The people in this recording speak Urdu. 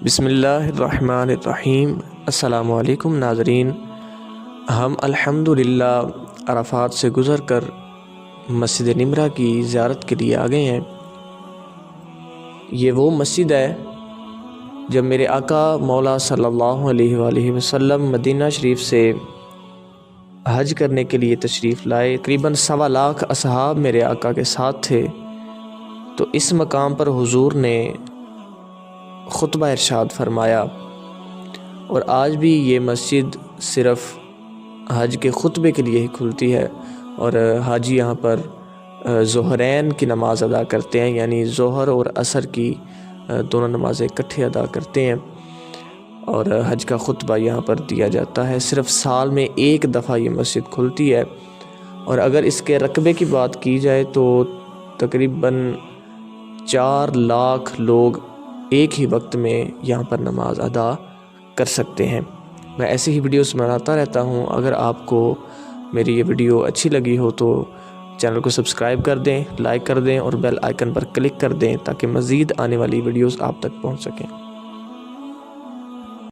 بسم اللہ الرحمن الرحیم۔ السلام علیکم ناظرین، ہم الحمدللہ عرفات سے گزر کر مسجد نمرہ کی زیارت کے لیے آ گئے ہیں۔ یہ وہ مسجد ہے جب میرے آقا مولا صلی اللہ علیہ وآلہ وسلم مدینہ شریف سے حج کرنے کے لیے تشریف لائے۔ تقریباً 1.25 لاکھ اصحاب میرے آقا کے ساتھ تھے۔ تو اس مقام پر حضور نے خطبہ ارشاد فرمایا، اور آج بھی یہ مسجد صرف حج کے خطبے کے لیے ہی کھلتی ہے، اور حاجی یہاں پر ظہرین کی نماز ادا کرتے ہیں، یعنی ظہر اور عصر کی دونوں نمازیں اکٹھے ادا کرتے ہیں، اور حج کا خطبہ یہاں پر دیا جاتا ہے۔ صرف سال میں ایک دفعہ یہ مسجد کھلتی ہے، اور اگر اس کے رقبے کی بات کی جائے تو تقریباً 4 لاکھ لوگ ایک ہی وقت میں یہاں پر نماز ادا کر سکتے ہیں۔ میں ایسی ہی ویڈیوز بناتا رہتا ہوں۔ اگر آپ کو میری یہ ویڈیو اچھی لگی ہو تو چینل کو سبسکرائب کر دیں، لائک کر دیں اور بیل آئیکن پر کلک کر دیں تاکہ مزید آنے والی ویڈیوز آپ تک پہنچ سکیں۔